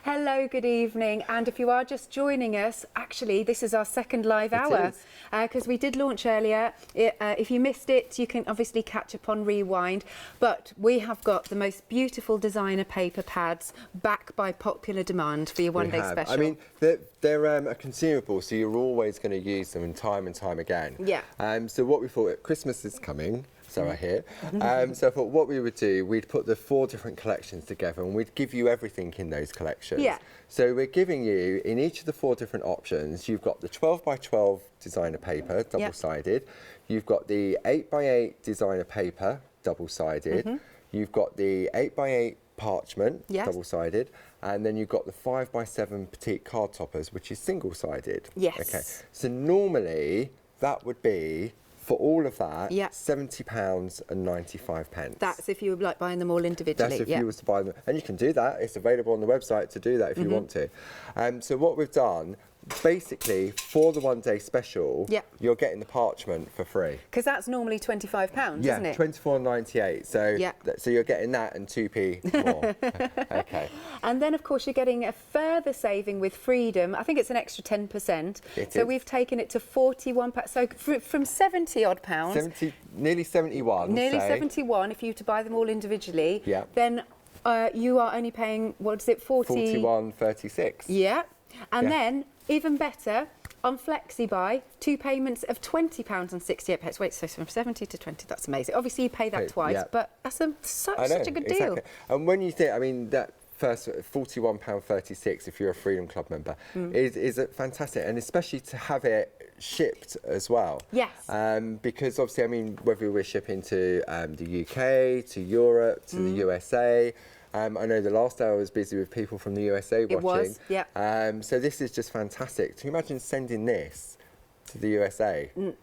Hello, good evening, and if you are just joining us, actually this is our second live hour because we did launch earlier. If you missed it, you can obviously catch up on Rewind, but we have got the most beautiful designer paper pads back by popular demand for your one-day special. I mean, they're a consumable, so you're always going to use them time and time again. Yeah. So what we thought, Christmas is coming. So I hear. So I thought what we would do, we'd put the 4 different collections together and we'd give you everything in those collections. Yeah. So we're giving you, in each of the 4 different options, you've got the 12 by 12 designer paper, double-sided. You've got the 8 by 8 designer paper, double-sided. You've got the 8 by 8 parchment, double-sided. And then you've got the 5 by 7 petite card toppers, which is single-sided. Yes. Okay. So normally that would be, for all of that, £70.95. That's if you would like buying them all individually. That's if you was to buy them. And you can do that. It's available on the website to do that if you want to. So what we've done, basically, for the one-day special, you're getting the parchment for free. Because that's normally £25, isn't it? Yeah, £24.98. So, so you're getting that and 2p more. Okay. And then, of course, you're getting a further saving with Freedom. I think it's an extra 10%. So we've taken it to £41. So from 70 odd pounds. Nearly 71. Nearly 71 if you were to buy them all individually. Yeah. Then you are only paying, what is it, 41.36. Yeah. And then, even better, on FlexiBuy, 2 payments of £20.68. Wait, so from 70 to 20, that's amazing. Obviously, you pay that twice, but that's such a good deal. And when you think, I mean, that first £41.36 if you're a Freedom Club member is fantastic, and especially to have it shipped as well. Yes. Because obviously, I mean, whether we're shipping to the UK, to Europe, to the USA, I know the last hour was busy with people from the USA watching. It was, yeah. So this is just fantastic. Can you imagine sending this to the USA? And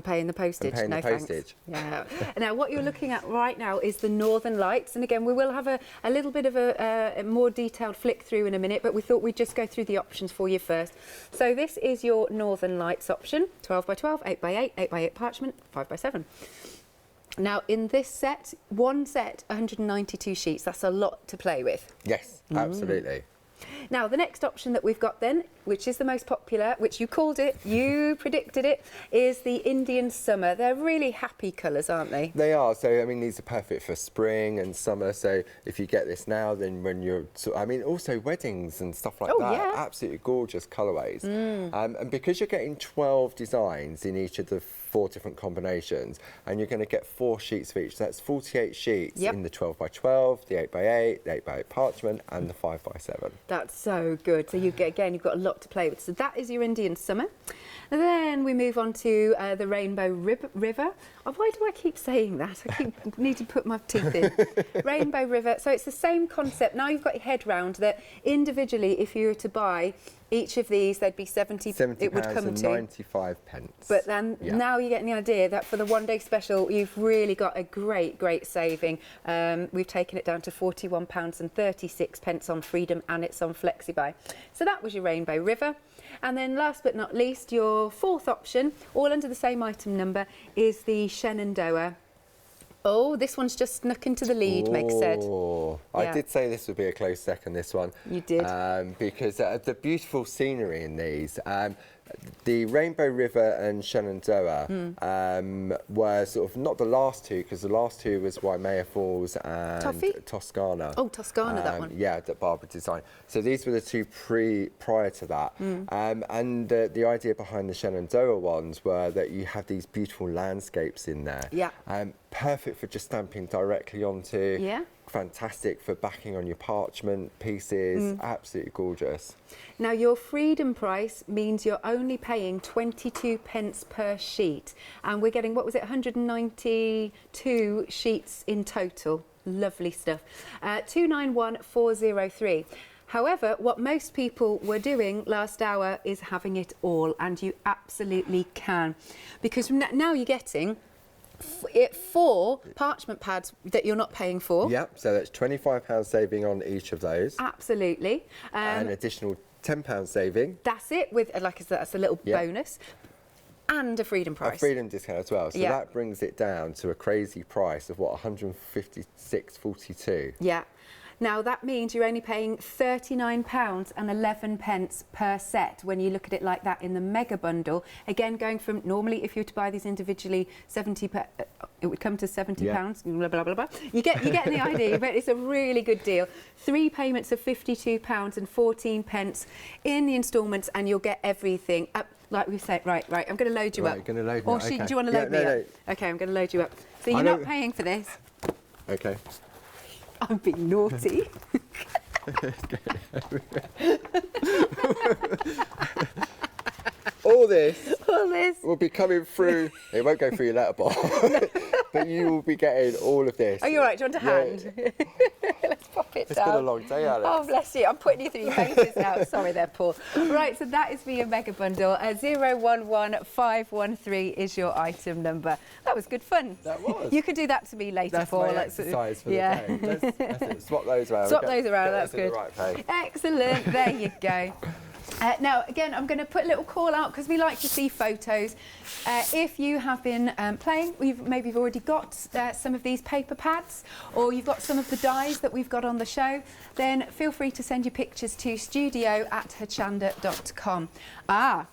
paying the postage. And paying the postage. Yeah. Now, what you're looking at right now is the Northern Lights. And again, we will have a little bit of a more detailed flick through in a minute, but we thought we'd just go through the options for you first. So this is your Northern Lights option, 12 by 12, 8 by 8, 8 by 8 parchment, 5 by 7. Now, in this set, 192 sheets. That's a lot to play with. Yes, absolutely. Now, the next option that we've got then, which is the most popular, which you called it, you predicted it, is the Indian Summer. They're really happy colours, aren't they? They are. So, I mean, these are perfect for spring and summer. So, if you get this now, then when you're, I mean, also weddings and stuff like that. Yeah. Absolutely gorgeous colourways. And because you're getting 12 designs in each of the 4 different combinations, and you're going to get 4 sheets for each. So that's 48 sheets in the 12 by 12, the 8 by 8, the 8 by 8 parchment, and the 5 by 7. That's so good. So you get, again, you've got a lot to play with. So that is your Indian Summer. And then we move on to the Rainbow River. Oh, why do I keep saying that? I need to put my teeth in. Rainbow River. So it's the same concept. Now you've got your head round that individually, if you were to buy each of these, there'd be 70 it would come to 95 pence. But then now you're getting the idea that for the one-day special, you've really got a great saving. We've taken it down to £41.36 on Freedom, and it's on FlexiBuy. So that was your Rainbow River. And then last but not least, your 4th option, all under the same item number, is the Shenandoah. Oh, this one's just snuck into the lead, Meg said. I did say this would be a close second, this one. You did. Because the beautiful scenery in these, the Rainbow River and Shenandoah were sort of not the last 2, because the last 2 was Waimea Falls and Toscana. Oh, Toscana, that one. Yeah, that Barbara designed. So these were the 2 prior to that. And the idea behind the Shenandoah ones were that you have these beautiful landscapes in there. Yeah. Perfect for just stamping directly onto. Yeah. Fantastic for backing on your parchment pieces. Absolutely gorgeous. Now, your Freedom price means you're only paying 22 pence per sheet, and we're getting, what was it, 192 sheets in total. Lovely stuff. 291403. However, what most people were doing last hour is having it all, and you absolutely can, because now you're getting 4 parchment pads that you're not paying for. Yep, so that's £25 saving on each of those. Absolutely. An additional £10 saving. That's it, with that's a little bonus. and a Freedom price. A Freedom discount as well. So that brings it down to a crazy price of what, 156.42. Yeah. Now that means you're only paying £39.11 per set when you look at it like that in the mega bundle. Again, going from normally if you were to buy these individually, it would come to £70. Blah blah blah blah. You get the idea, but it's a really good deal. 3 payments of £52.14 in the instalments, and you'll get everything. Like we said, right. I'm going to load you up. You're going to load me or up. Okay. do you want to load me up? Okay, I'm going to load you up. So you're not paying for this. Okay. I'm being naughty. All this will be coming through. It won't go through your letterbox, but you will be getting all of this. Are you all right? Do you want a hand? Let's pop it down. It's been a long day, Alex. Oh, bless you. I'm putting you through your pages now. Sorry there, Paul. Right, so that is for your mega bundle. 011513 is your item number. That was good fun. That was. You could do that to me later, Paul. That's my exercise for the day. That's it. Swap those around. Swap those around. That's good. The right place. Excellent. There you go. Now, again, I'm going to put a little call out because we like to see photos. If you have been playing, maybe you've already got some of these paper pads, or you've got some of the dies that we've got on the show, then feel free to send your pictures to studio@hochanda.com. Now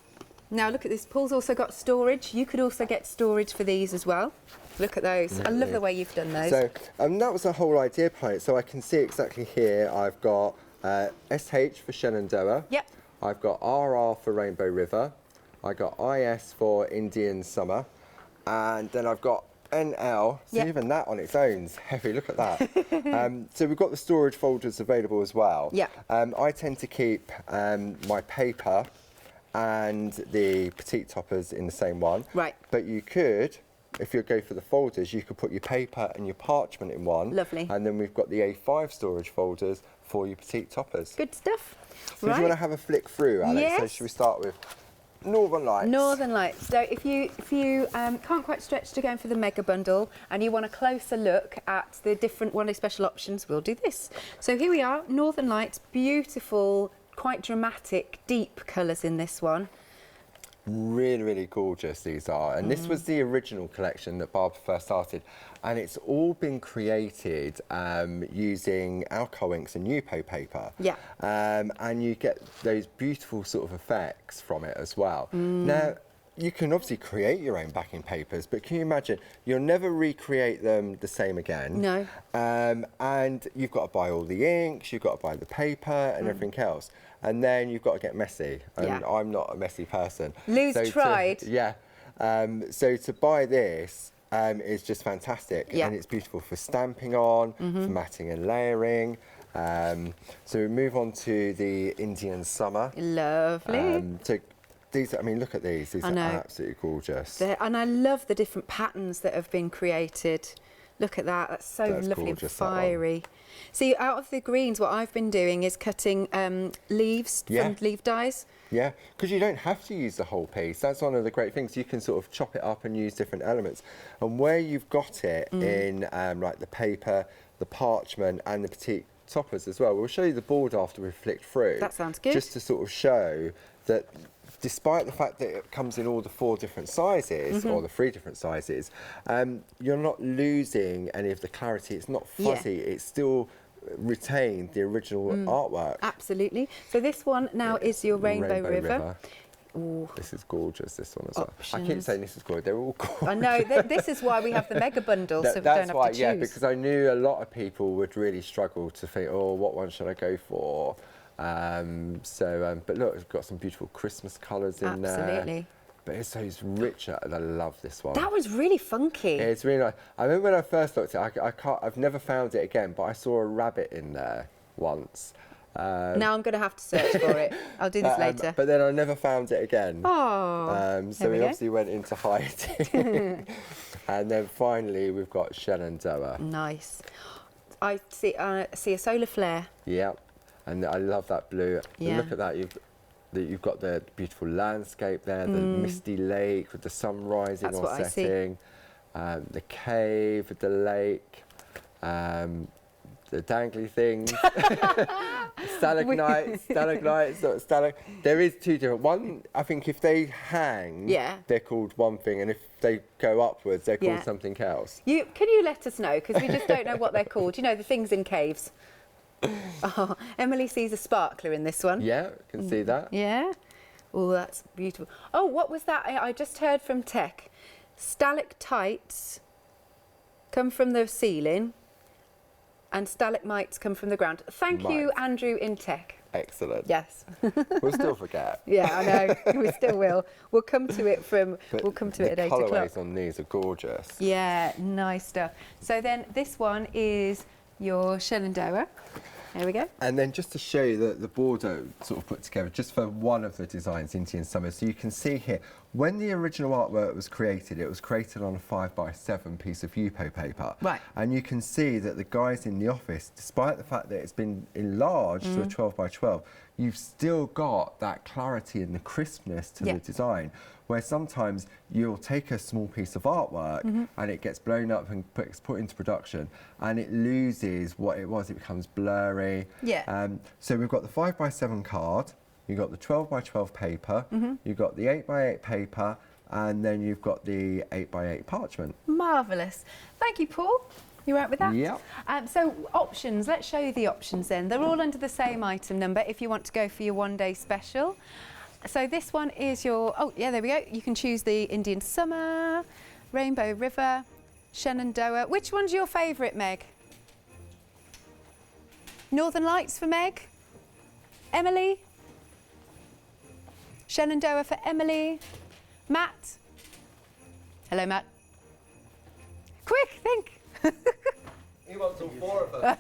look at this. Paul's also got storage. You could also get storage for these as well. Look at those. I love the way you've done those. So that was the whole idea behind it. So I can see exactly here, I've got SH for Shenandoah. Yep. I've got RR for Rainbow River. I got IS for Indian Summer. And then I've got NL. So even that on its own is heavy. Look at that. So we've got the storage folders available as well. Yeah. I tend to keep my paper and the petite toppers in the same one. Right. But you could, if you go for the folders, you could put your paper and your parchment in one. Lovely. And then we've got the A5 storage folders for your petite toppers. Good stuff. So do you want to have a flick through, Alex? Yes. So should we start with Northern Lights? Northern Lights. So if you can't quite stretch to going for the mega bundle and you want a closer look at the different one-day special options, we'll do this. So here we are, Northern Lights, beautiful, quite dramatic, deep colours in this one. Really, really gorgeous these are. And this was the original collection that Barbara first started. And it's all been created using alcohol inks and Yupo paper. Yeah. And you get those beautiful sort of effects from it as well. Now, you can obviously create your own backing papers, but can you imagine, you'll never recreate them the same again. No. And you've got to buy all the inks, you've got to buy the paper and everything else. And then you've got to get messy. And I'm not a messy person. Lou's tried. So to buy this is just fantastic. Yeah. And it's beautiful for stamping on, for matting and layering. So we move on to the Indian Summer. Lovely. So these, I mean, look at these. These are absolutely gorgeous. And I love the different patterns that have been created. Look at that. That's so lovely and fiery. See, out of the greens, what I've been doing is cutting leaves from leaf dies. Yeah, because you don't have to use the whole piece. That's one of the great things. You can sort of chop it up and use different elements. And where you've got it in like the paper, the parchment and the petite toppers as well. We'll show you the board after we've flicked through. That sounds good. Just to sort of show that despite the fact that it comes in all the 4 different sizes, or the 3 different sizes, you're not losing any of the clarity. It's not fuzzy. It's still retained the original artwork. Absolutely. So this one now is your Rainbow River. Ooh. This is gorgeous, this one as well. I keep saying this is gorgeous. They're all gorgeous. I know. This is why we have the mega bundle, so we don't have to choose. Yeah, because I knew a lot of people would really struggle to think, oh, what one should I go for? But look, we've got some beautiful Christmas colours in there. Absolutely. But it's so richer, and I love this one. That was really funky. Yeah, it's really nice. I remember when I first looked at it, I've never found it again, but I saw a rabbit in there once. Now I'm going to have to search for it. I'll do this later. But then I never found it again. Oh. So we obviously went into hiding. And then finally we've got Shenandoah. Nice. I see a solar flare. Yeah. And I love that blue. Yeah. And look at that. You've got the beautiful landscape there, the misty lake with the sun rising or setting, the cave with the lake, the dangly things. Stalagmites, there is two different. One, I think if they hang, they're called one thing, and if they go upwards, they're called something else. Can you let us know? Because we just don't know what they're called. You know, the things in caves. Oh, Emily sees a sparkler in this one. Yeah, can see that. Yeah. Oh, that's beautiful. Oh, what was that? I just heard from Tech. Stalactites come from the ceiling and stalagmites come from the ground. Thank you, Andrew in Tech. Excellent. Yes. We'll still forget. Yeah, I know. We still will. We'll come to it at 8 o'clock. The colourways on these are gorgeous. Yeah, nice stuff. So then this one is your Shenandoah. There we go. And then just to show you the Bordeaux sort of put together, just for one of the designs, Indian Summer. So you can see here, when the original artwork was created, it was created on a 5x7 piece of Yupo paper. Right. And you can see that the guys in the office, despite the fact that it's been enlarged to a 12x12, you've still got that clarity and the crispness to the design, where sometimes you'll take a small piece of artwork and it gets blown up and put into production and it loses what it was. It becomes blurry. Yeah. So we've got the 5x7 card, you've got the 12x12 paper, you've got the 8x8 paper, and then you've got the 8x8 parchment. Marvellous. Thank you, Paul. You right with that? Yeah. So options, let's show you the options then. They're all under the same item number if you want to go for your one-day special. So this one is your, oh yeah, there we go. You can choose the Indian Summer, Rainbow River, Shenandoah. Which one's your favourite, Meg? Northern Lights for Meg? Emily? Shenandoah for Emily? Matt? Hello, Matt. Quick, think. He wants all four of them.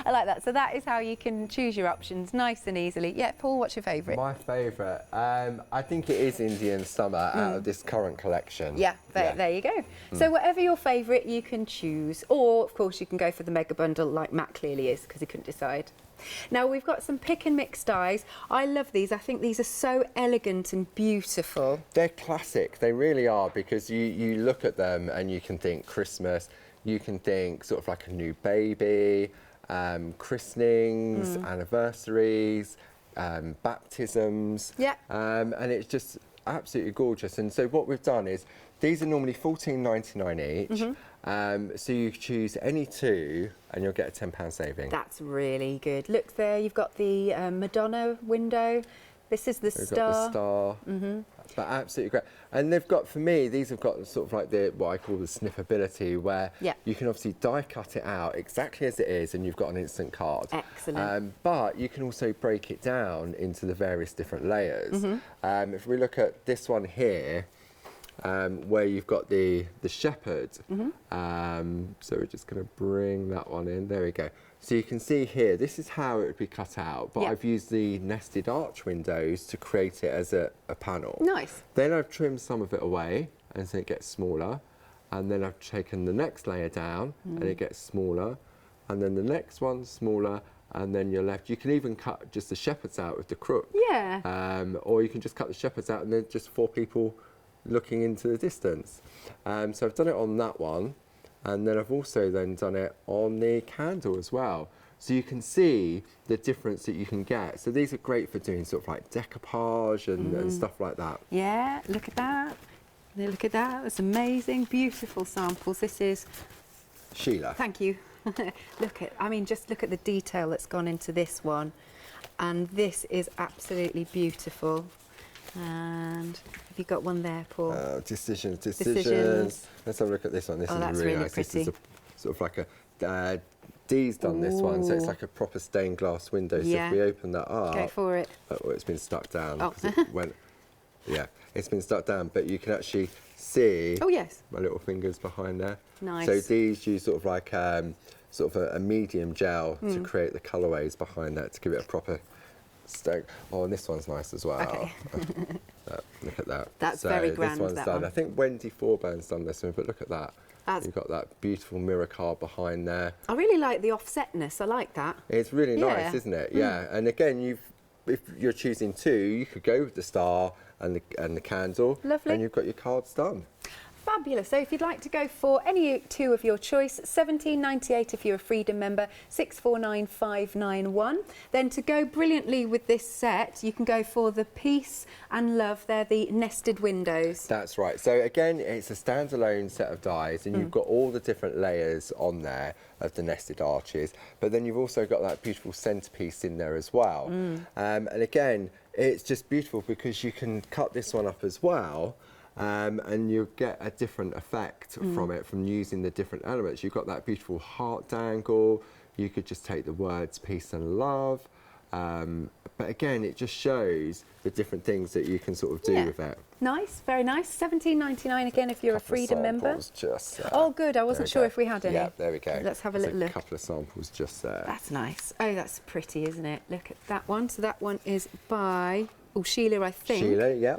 I like that. So that is how you can choose your options nice and easily. Yeah, Paul, what's your favourite? My favourite, I think it is Indian Summer out of this current collection. Yeah, there you go. So whatever your favourite, you can choose. Or, of course, you can go for the mega bundle like Matt clearly is because he couldn't decide. Now, we've got some pick and mix dies. I love these. I think these are so elegant and beautiful. They're classic. They really are, because you look at them and you can think Christmas, you can think sort of like a new baby, christenings, anniversaries, baptisms. Yeah. And it's just absolutely gorgeous. And so what we've done is, these are normally $14.99 each. So you choose any two and you'll get a £10 saving. That's really good. Look there, you've got the Madonna window. This is the star. Got the star. But absolutely great. And they've got, for me, these have got sort of like what I call the snippability, where you can obviously die cut it out exactly as it is and you've got an instant card. Excellent. But you can also break it down into the various different layers. If we look at this one here, where you've got the shepherd. So we're just going to bring that one in. There we go. So you can see here, this is how it would be cut out, but I've used the nested arch windows to create it as a panel. Nice. Then I've trimmed some of it away, and so it gets smaller. And then I've taken the next layer down, and it gets smaller. And then the next one smaller, and then you're left. You can even cut just the shepherds out with the crook. Yeah. Or you can just cut the shepherds out, and then just 4 people looking into the distance. So I've done it on that one, and then I've also then done it on the candle as well. So you can see the difference that you can get. So these are great for doing sort of like decoupage and stuff like that. Yeah, look at that. Look at that, that's amazing, beautiful samples. This is... Sheila. Thank you. Just look at the detail that's gone into this one. And this is absolutely beautiful. And have you got one there, Paul? Decisions. Decisions. Let's have a look at this one. This is that's really really nice. pretty. This is sort of like a Dee's done this one, so it's like a proper stained glass window. So if we open that up, go for it. Oh, it's been stuck down. It went. Yeah, it's been stuck down, but you can actually see. Oh yes. My little fingers behind there. Nice. So these use sort of like a medium gel to create the colourways behind that to give it a proper. Oh, and this one's nice as well. Okay. Look at that. That's very grand, This one's that done. one. I think Wendy Forburn's done this one, but look at that. That's... You've got that beautiful mirror card behind there. I really like the offsetness. I like that. It's really nice, isn't it? Yeah. And again, if you're choosing two, you could go with the star and the candle. Lovely. And you've got your cards done. Fabulous. So if you'd like to go for any two of your choice, £17.98 if you're a Freedom member, 649,591. Then to go brilliantly with this set, you can go for the Peace and Love. They're the nested windows. That's right. So again, it's a standalone set of dies, and you've got all the different layers on there of the nested arches, but then you've also got that beautiful centerpiece in there as well. And again, it's just beautiful because you can cut this one up as well. And you get a different effect from it, from using the different elements. You've got that beautiful heart dangle. You could just take the words peace and love. But again, it just shows the different things that you can sort of do with it. Nice, very nice. £17.99 again if you're a Freedom member. Just there. Oh, good. I wasn't sure if we had any. Yeah, there we go. Let's have a little look. A couple of samples just there. That's nice. Oh, that's pretty, isn't it? Look at that one. So that one is by Sheila, I think. Sheila, yeah.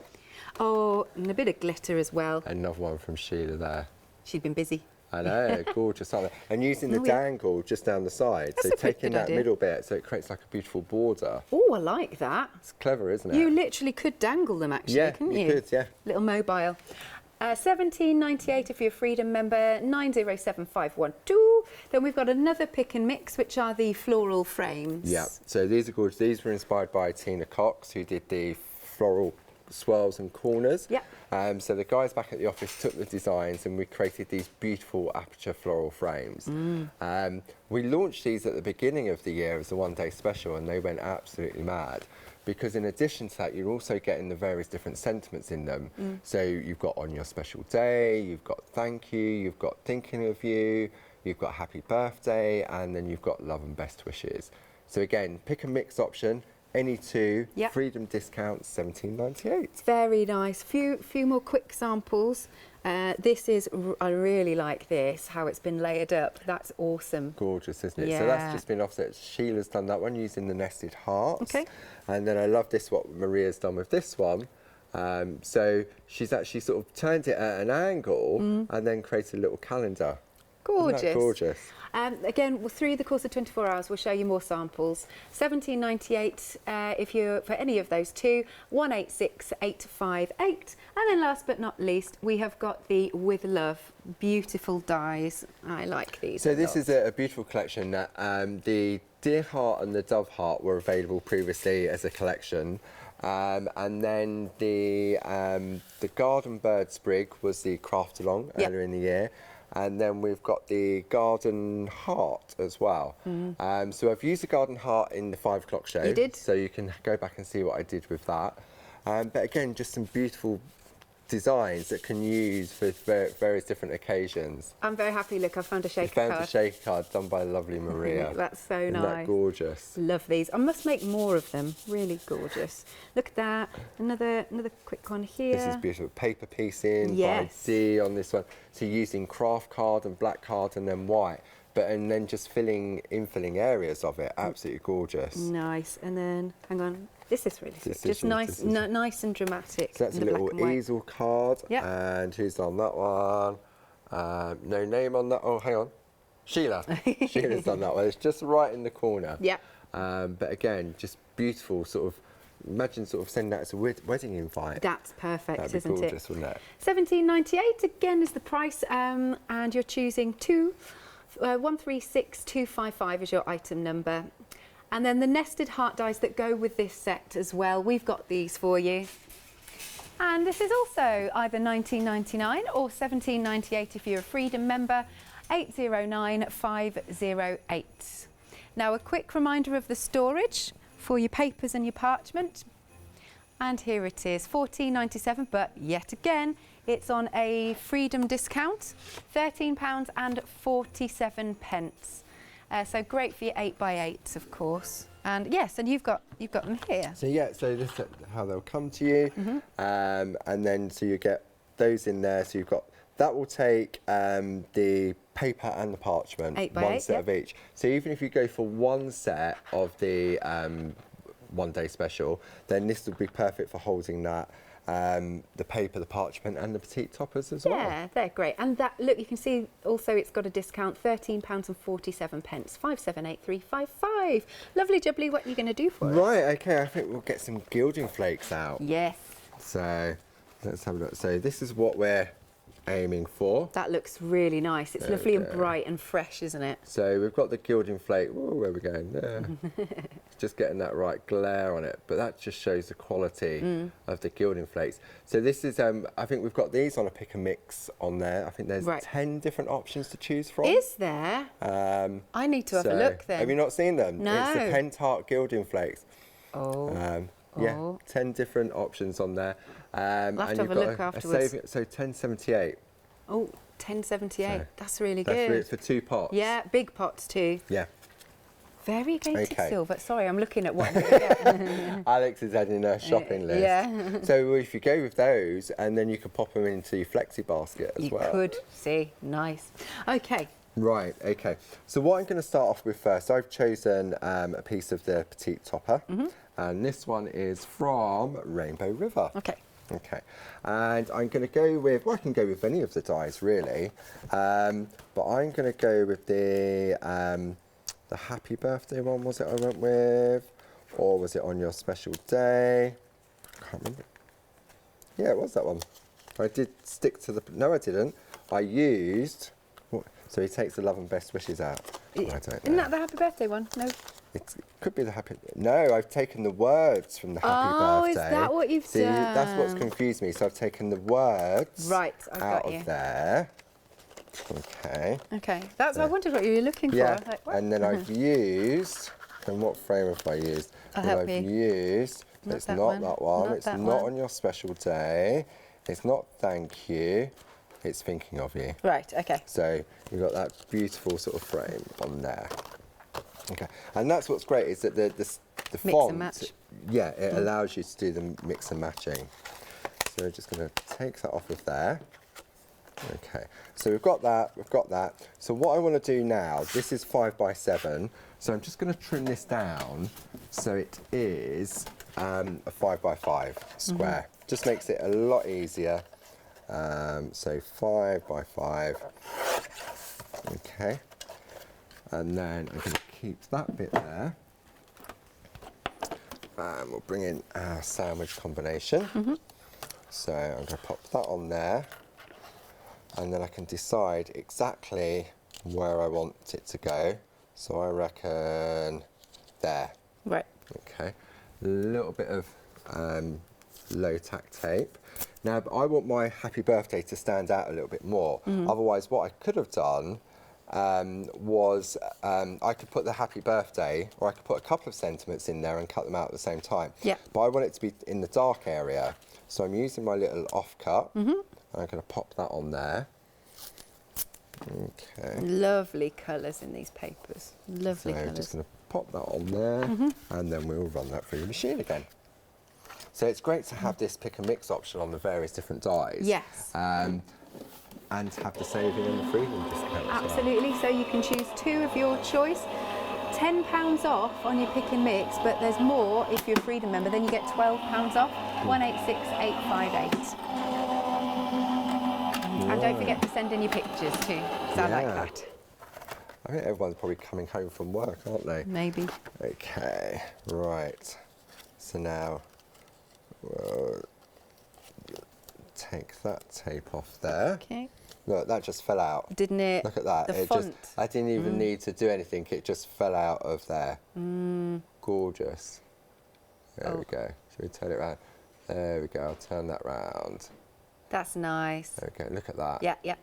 Oh, and a bit of glitter as well. Another one from Sheila there. She'd been busy. I know, gorgeous, aren't they? And using the dangle just down the side, That's so a pretty taking good that idea. middle bit, so it creates like a beautiful border. Oh, I like that. It's clever, isn't it? You literally could dangle them, actually, Yeah, couldn't you you? could, yeah. Little mobile. £17.98 if you're a Freedom member, 907512. Then we've got another pick and mix, which are the floral frames. Yeah, so these are gorgeous. These were inspired by Tina Cox, who did the floral swirls and corners. Yeah. So the guys back at the office took the designs and we created these beautiful aperture floral frames. We launched these at the beginning of the year as a one-day special, and they went absolutely mad, because in addition to that, you're also getting the various different sentiments in them. So you've got on your special day, you've got thank you, you've got thinking of you, you've got happy birthday, and then you've got love and best wishes. So again, pick a mix option. Any two, Yep. Freedom discount, £17.98. Very nice. Few more quick samples. This is, I really like this, how it's been layered up. That's awesome. Gorgeous, isn't it? Yeah. So that's just been offset. Sheila's done that one using the nested hearts. Okay. And then I love this, what Maria's done with this one. So she's actually sort of turned it at an angle and then created a little calendar. Gorgeous. Isn't that gorgeous? Again, through the course of 24 hours, we'll show you more samples. £17.98 if you're for any of those two, 186858. And then last but not least, we have got the With Love beautiful dies. I like these. So a this lot. is a beautiful collection that the Deer Heart and the Dove Heart were available previously as a collection. And then the Garden Bird Sprig was the craft along earlier in the year. And then we've got the Garden Heart as well. So I've used the Garden Heart in the 5 o'clock show. You did? So you can go back and see what I did with that. But again, just some beautiful designs that can use for various different occasions. I'm very happy. Look, I found a You shaker found card. a shaker card done by the lovely Maria. That's so Isn't nice. that gorgeous? Love these. I must make more of them. Really gorgeous. Look at that. Another quick one here. This is beautiful. Paper piecing Yes. by D on this one. So using craft card and black card and then white. And then just infilling areas of it. Absolutely gorgeous. Nice. And then, hang on. This is really sweet. Just Decision, nice, decision. nice and dramatic. So that's in a the black little and white. easel card. Yep. And who's on that one? No name on that. Oh, hang on. Sheila. Sheila's done that one. It's just right in the corner. Yeah. But again, just beautiful sort of, imagine sort of sending that as a wedding invite. That's perfect, That'd be isn't gorgeous, it? wouldn't it? £17.98 again is the price, and you're choosing 136255 is your item number. And then the nested heart dies that go with this set as well. We've got these for you. And this is also either £19.99 or £17.98 if you're a Freedom member, 809508. Now a quick reminder of the storage for your papers and your parchment. And here it is, £14.97, but yet again, it's on a Freedom discount, £13.47. So great for your 8x8s, of course. And yes, and you've got them here. So yeah, so this is how they'll come to you, and then so you get those in there. So you've got that will take the paper and the parchment, 8x8, one set of each. So even if you go for one set of the one-day special, then this would be perfect for holding that. The paper, the parchment and the petite toppers as well. Yeah, they're great. And that, look, you can see also it's got a discount, £13.47, 578355. Lovely jubbly, what are you going to do for us? Right, okay, I think we'll get some gilding flakes out. Yes. So let's have a look. So this is what we're aiming for. That looks really nice. It's There lovely we and go. bright and fresh, isn't it? So we've got the gilding flake. Whoa, where are we going? There. Just getting that right glare on it, but that just shows the quality of the gilding flakes. So this is, I think we've got these on a pick and mix on there. I think there's 10 different options to choose from. Is there? I need to have a look then. Have you not seen them? No. It's the Pentart gilding flakes. Oh. Yeah, 10 different options on there. We'll have and to have you've a got look afterwards. so 1078. Oh, 1078. So that's really That's good. really for 2 pots. Yeah, big pots too. Yeah. Variegated Okay. silver. Sorry, I'm looking at what I'm going to get. Alex is adding a shopping list. Yeah. So if you go with those, and then you can pop them into your flexi basket as You well. could see. Nice. Okay. Right, okay. So what I'm going to start off with first, I've chosen a piece of the petite topper, and this one is from Rainbow River. Okay. Okay, and I'm going to go with, well, I can go with any of the dies really, but I'm going to go with the Happy Birthday one, was it I went with, or was it On Your Special Day? I can't remember. Yeah, it was that one. I did stick to the, no I didn't. I used, so he takes the love and best wishes out. I don't know. Isn't that the happy birthday one? No. It could be the happy. No, I've taken the words from the happy birthday. Oh, is that what you've See, done? that's what's confused me. So I've taken the words Right, I've out got you. of there. Okay. Okay. That's. I wondered what you were looking Yeah. for. Like, what? And then I've used. And what frame have I used? I'll Well, help I've you. used. Not It's that not one. that one. Not It's that not one. On Your Special Day. It's not Thank You. It's Thinking of You. Right. Okay. So you've got that beautiful sort of frame on there. Okay, and that's what's great is that the and font, match. yeah, it allows you to do the mix and matching. So we're just going to take that off of there. Okay, so we've got that. So what I want to do now, this is 5x7, so I'm just going to trim this down so it is a 5x5 square. Just makes it a lot easier. So 5x5. Okay, and then I'm going to keep that bit there. And we'll bring in our sandwich combination. So I'm going to pop that on there, and then I can decide exactly where I want it to go. So I reckon there. Right. Okay, a little bit of low tack tape. Now I want my happy birthday to stand out a little bit more. Otherwise, what I could have done was I could put the happy birthday, or I could put a couple of sentiments in there and cut them out at the same time. Yeah. But I want it to be in the dark area. So I'm using my little offcut. And I'm going to pop that on there. Okay. Lovely colours in these papers. Lovely So I'm colours. just going to pop that on there, and then we'll run that through the machine again. So it's great to have this pick and mix option on the various different dies. Yes. And have the saving and the freedom discount as well. Absolutely. So you can choose 2 of your choice. £10 off on your pick and mix, but there's more if you're a Freedom member. Then you get £12 off. 186858. And don't forget to send in your pictures too. So I like Yeah. that. I think everyone's probably coming home from work, aren't they? Maybe. Okay, right. So now we'll take that tape off there. Okay. Look, that just fell out. Didn't it? Look at that. The It font. just, I didn't even need to do anything. It just fell out of there. Gorgeous. There we go. Should we turn it around? There we go. I'll turn that round. That's nice. There we go. Look at that. Yeah, yeah.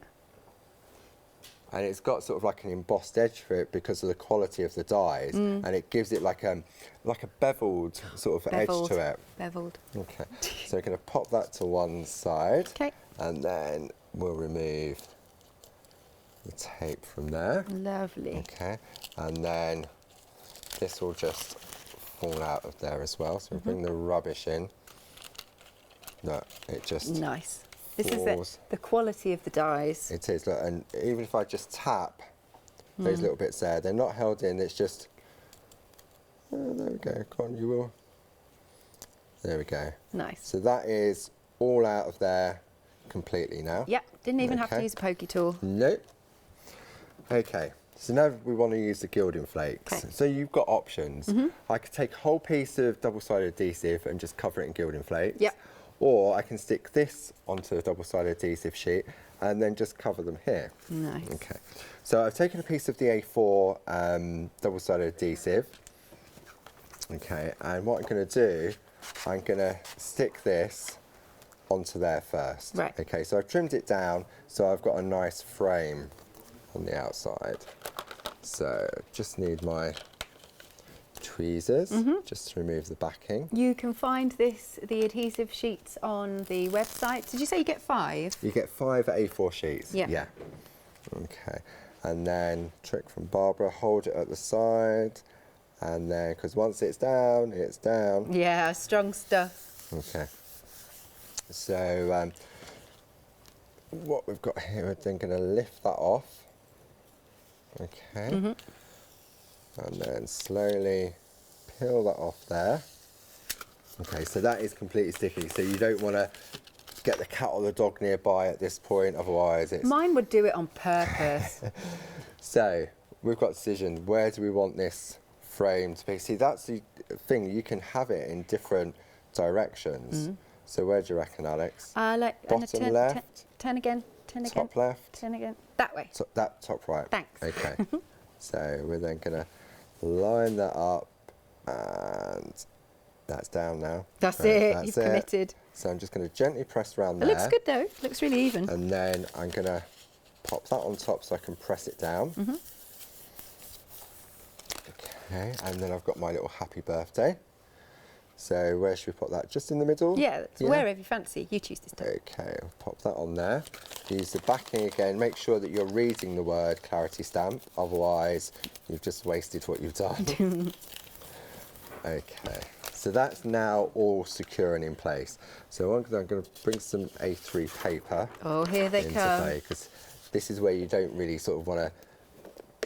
And it's got sort of like an embossed edge for it because of the quality of the dies, and it gives it like a beveled sort of Beveled. edge to it. Beveled. Okay, so we're going to pop that to one side, Okay. and then we'll remove the tape from there. Lovely. Okay, and then this will just fall out of there as well. So we'll bring the rubbish in. No, it just Nice. This falls. is the quality of the dies. It is, look, and even if I just tap those little bits there, they're not held in, it's just, oh, there we go, go on, you will. There we go. Nice. So that is all out of there completely now. Yep, didn't even have to Okay. use a pokey tool. Nope. Okay, so now we want to use the gilding flakes. Okay. So you've got options. I could take a whole piece of double-sided adhesive and just cover it in gilding flakes. Yep. or I can stick this onto a double-sided adhesive sheet and then just cover them here. Nice. Okay, so I've taken a piece of the A4 double-sided adhesive. Okay, and what I'm going to do, I'm going to stick this onto there first. Right. Okay, so I've trimmed it down so I've got a nice frame on the outside. So just need my tweezers just to remove the backing. You can find the adhesive sheets on the website. Did you say you get 5? You get 5 A4 sheets. Yeah. Yeah. Okay, and then trick from Barbara, hold it at the side, and then because once it's down, it's down. Yeah, strong stuff. Okay. So what we've got here, we're then going to lift that off. Okay. And then slowly peel that off there. Okay, so that is completely sticky. So you don't want to get the cat or the dog nearby at this point, otherwise it's... Mine would do it on purpose. So we've got decision, where do we want this frame to be? See, that's the thing, you can have it in different directions. So where do you reckon, Alex? Like Bottom left? Turn again. Turn again. Top left? Turn again. That way. That top right. Thanks. Okay. So we're then going to line that up, and that's down now. That's Right, it. that's You've it. committed. So I'm just going to gently press around It there. looks good though. Looks really even. And then I'm going to pop that on top so I can press it down. Okay, and then I've got my little happy birthday. So where should we put that? Just in the middle? Yeah, it's wherever you fancy. You choose this time. Okay, I'll pop that on there. Use the backing again. Make sure that you're reading the word Claritystamp, otherwise you've just wasted what you've done. Okay, so that's now all secure and in place. So I'm going to bring some A3 paper Oh, here they into come. play, because this is where you don't really sort of want to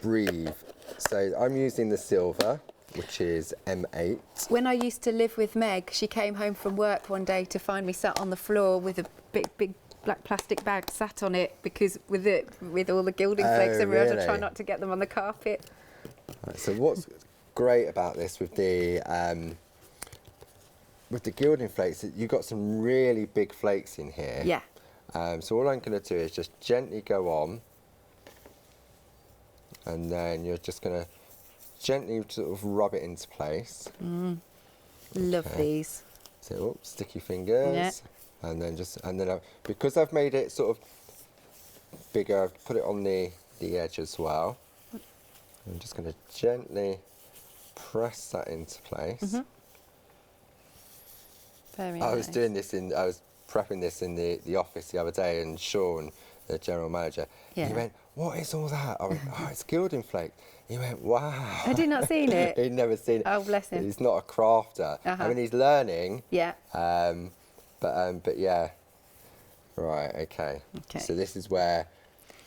breathe. So I'm using the silver, which is M8. When I used to live with Meg, she came home from work one day to find me sat on the floor with a big black plastic bag sat on it, because with all the gilding flakes everywhere, I try really? not to get them on the carpet. Right, so what's great about this with the gilding flakes, you've got some really big flakes in here. Yeah. So all I'm going to do is just gently go on, and then you're just going to gently sort of rub it into place. Love these. So sticky fingers. Yeah. And then because I've made it sort of bigger, I've put it on the edge as well. I'm just going to gently press that into place. Very I nice. was prepping this in the office the other day, and Sean, the general manager, he went, "What is all that?" I went, "Oh, it's gilding flake." He went, "Wow." Had he not seen it? He'd never seen it. Oh, bless him. He's not a crafter. I mean, he's learning. Yeah. But yeah. Right, okay. So this is where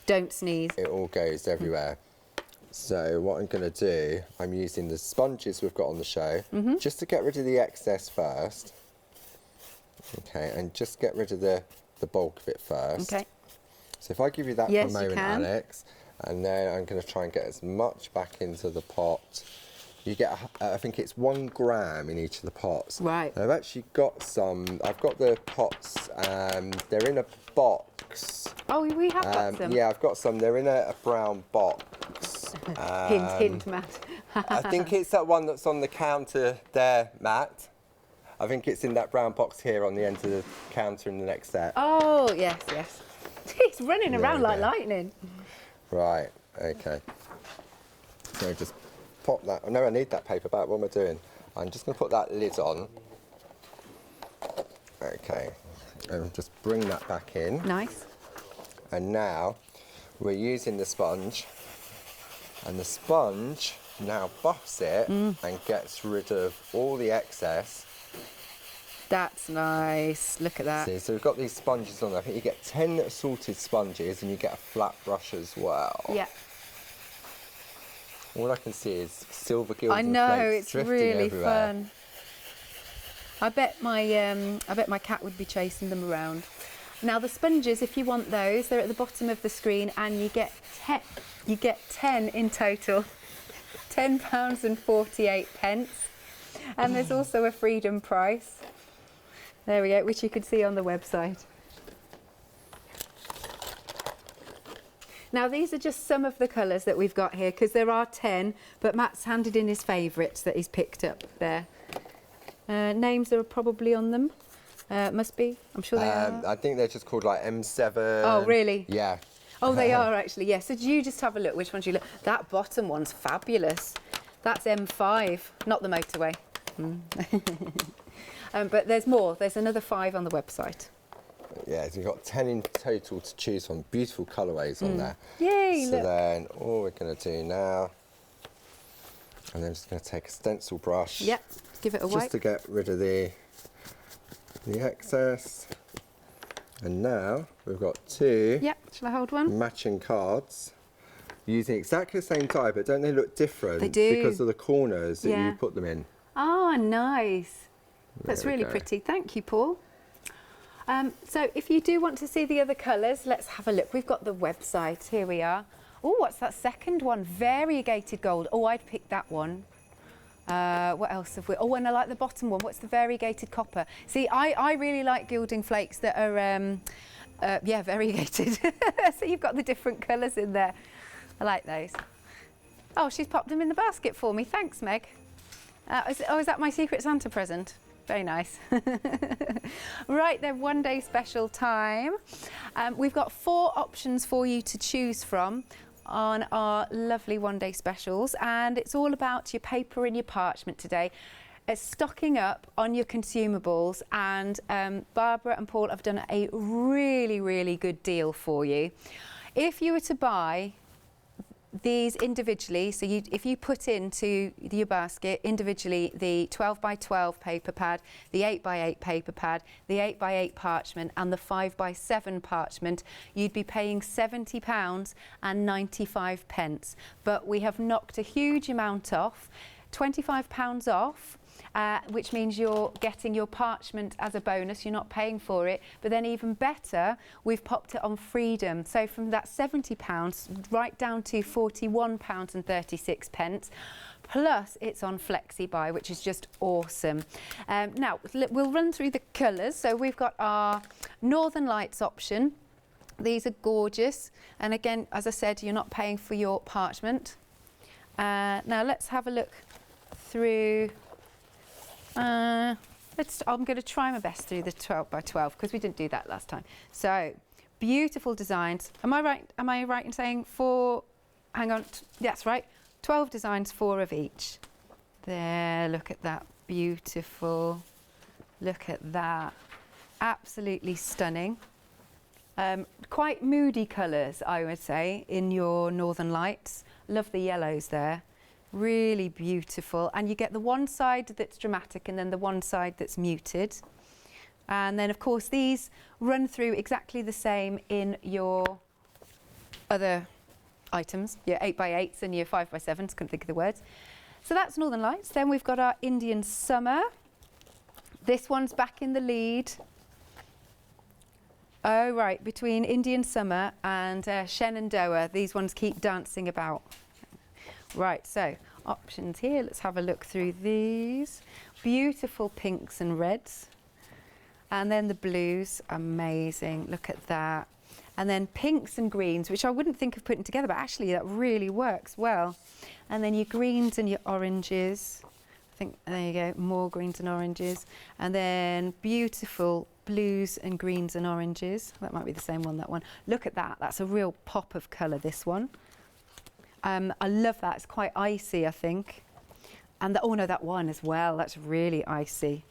Don't sneeze. it all goes everywhere. So what I'm going to do, I'm using the sponges we've got on the show, just to get rid of the excess first. Okay, and just get rid of the bulk of it first. Okay. So if I give you that Yes, for a you moment, can. Alex, and then I'm going to try and get as much back into the pot. You get, I think it's 1 gram in each of the pots. Right. And I've actually got some, I've got the pots, they're in a box. Oh, we have got some. Yeah, I've got some, they're in a brown box. Hint, Matt. I think it's that one that's on the counter there, Matt. I think it's in that brown box here on the end of the counter in the next set. Oh, yes. It's running around we like go. lightning. Right, okay. So just pop that, oh no, I need that paper back, what am I doing? I'm just going to put that lid on. Okay, and just bring that back in. Nice. And now we're using the sponge, and the sponge now buffs it and gets rid of all the excess. That's nice. Look at that. See, so we've got these sponges on there. I think you get 10 assorted sponges, and you get a flat brush as well. Yeah. All I can see is silver gilding I know, flakes it's drifting really everywhere. fun. I bet my cat would be chasing them around. Now the sponges, if you want those, they're at the bottom of the screen, and you get 10 in total. £10.48. And there's also a freedom price. There we go, which you can see on the website. Now these are just some of the colours that we've got here, because there are 10, but Matt's handed in his favourites that he's picked up there. Names are probably on them. Must be, I'm sure they are. I think they're just called like M7. Oh, really? Yeah. Oh, they are actually, yes. So do you just have a look, which ones you look? That bottom one's fabulous. That's M5, not the motorway. But there's more. There's another 5 on the website. Yeah, so you've got 10 in total to choose from. Beautiful colourways on there. Yay, so look. Then all we're going to do now, and then just going to take a stencil brush. Yep, give it a wipe. Just to get rid of the excess. And now we've got 2 Yep, shall I hold one? matching cards using exactly the same die, but don't they look different? They do. Because of the corners that Yeah. you put them in. Oh, nice. That's There we really go. pretty. Thank you, Paul. So if you do want to see the other colours, let's have a look. We've got the website. Here we are. Oh, what's that second one? Variegated gold. Oh, I'd pick that one. What else have we? Oh, and I like the bottom one. What's the variegated copper? See, I really like gilding flakes that are, yeah, variegated. So you've got the different colours in there. I like those. Oh, she's popped them in the basket for me. Thanks, Meg. Is that my Secret Santa present? Very nice. Right, they're one day special time. We've got 4 options for you to choose from on our lovely one day specials, and it's all about your paper and your parchment today. It's stocking up on your consumables, and Barbara and Paul have done a really, really good deal for you. If you were to buy these individually, so if you put into your basket individually the 12 by 12 paper pad, the 8 by 8 paper pad, the 8 by 8 parchment and the 5 by 7 parchment, you'd be paying £70.95. But we have knocked a huge amount off, £25 off. Which means you're getting your parchment as a bonus, you're not paying for it. But then even better, we've popped it on Freedom. So from that £70 right down to £41.36. Plus it's on FlexiBuy, which is just awesome. Now, we'll run through the colours. So we've got our Northern Lights option. These are gorgeous. And again, as I said, you're not paying for your parchment. Now let's have a look through. I'm going to try my best through the 12 by 12 because we didn't do that last time. So beautiful designs. Am I right? Am I right in saying 4? Hang on. That's right. 12 designs, 4 of each. There. Look at that. Beautiful. Look at that. Absolutely stunning. Quite moody colours, I would say, in your Northern Lights. Love the yellows there. Really beautiful, and you get the one side that's dramatic and then the one side that's muted. And then of course these run through exactly the same in your other items, your 8 by 8s and your 5 by 7s, couldn't think of the words. So that's Northern Lights. Then we've got our Indian Summer. This one's back in the lead. Oh right, between Indian Summer and Shenandoah, these ones keep dancing about. Right, so options here. Let's have a look through these. Beautiful pinks and reds. And then the blues, amazing. Look at that. And then pinks and greens, which I wouldn't think of putting together, but actually that really works well. And then your greens and your oranges. I think, there you go, more greens and oranges. And then beautiful blues and greens and oranges. That might be the same one, that one. Look at that. That's a real pop of colour, this one. I love that. It's quite icy, I think. And oh no, that one as well. That's really icy.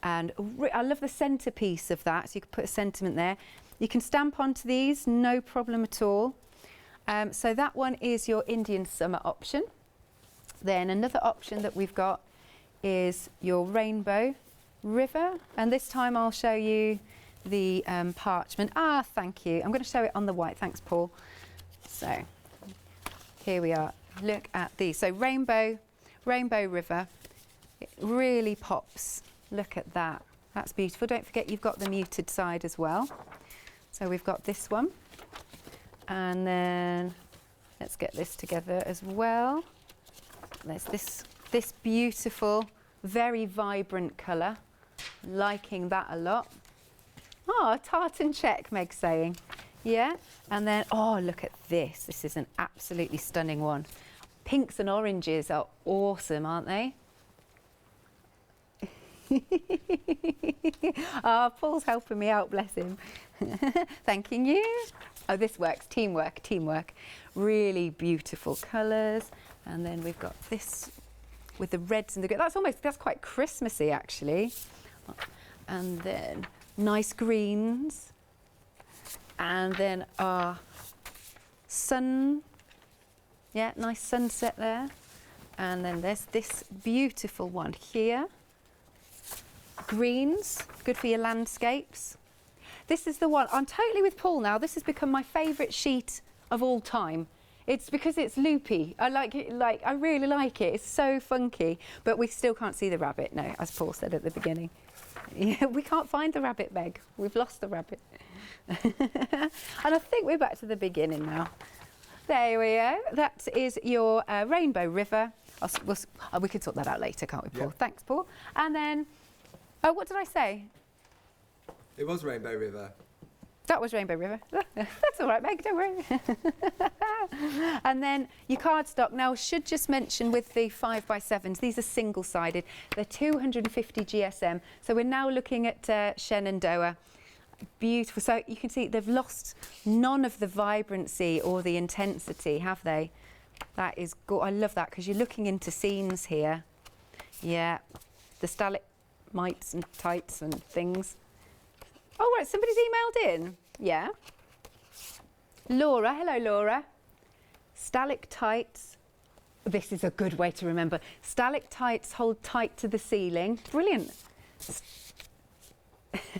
And I love the centerpiece of that. So you can put a sentiment there. You can stamp onto these, no problem at all. So that one is your Indian Summer option. Then another option that we've got is your Rainbow River. And this time I'll show you the parchment. Ah, thank you. I'm going to show it on the white. Thanks, Paul. So here we are. Look at these. So Rainbow River. It really pops. Look at that. That's beautiful. Don't forget you've got the muted side as well. So we've got this one. And then let's get this together as well. There's this beautiful, very vibrant colour. Liking that a lot. Oh, tartan check, Meg's saying. Yeah, and then, oh, look at this. This is an absolutely stunning one. Pinks and oranges are awesome, aren't they? Oh, Paul's helping me out, bless him. Thanking you. Oh, this works. Teamwork, teamwork. Really beautiful colours. And then we've got this with the reds and the green. That's quite Christmassy, actually. And then nice greens. And then our sun. Yeah, nice sunset there. And then there's this beautiful one here. Greens, good for your landscapes. This is the one, I'm totally with Paul now. This has become my favourite sheet of all time. It's because it's loopy. I like it, I really like it. It's so funky, but we still can't see the rabbit, no, as Paul said at the beginning. Yeah, we can't find the rabbit, Meg. We've lost the rabbit. And I think we're back to the beginning now. There we go. That is your Rainbow River. We can sort that out later, can't we, Paul? Yeah. Thanks, Paul. And then, oh, what did I say? It was Rainbow River. That was Rainbow River. That's all right, Meg, don't worry. And then your cardstock. Now, I should just mention with the 5x7s, these are single-sided. They're 250 GSM. So we're now looking at Shenandoah. Beautiful. So you can see they've lost none of the vibrancy or the intensity, have they? That is good. I love that because you're looking into scenes here. Yeah. The stalagmites and tights and things. Oh, right, somebody's emailed in. Yeah. Laura, hello, Laura. Stalactites. This is a good way to remember. Stalactites hold tight to the ceiling. Brilliant.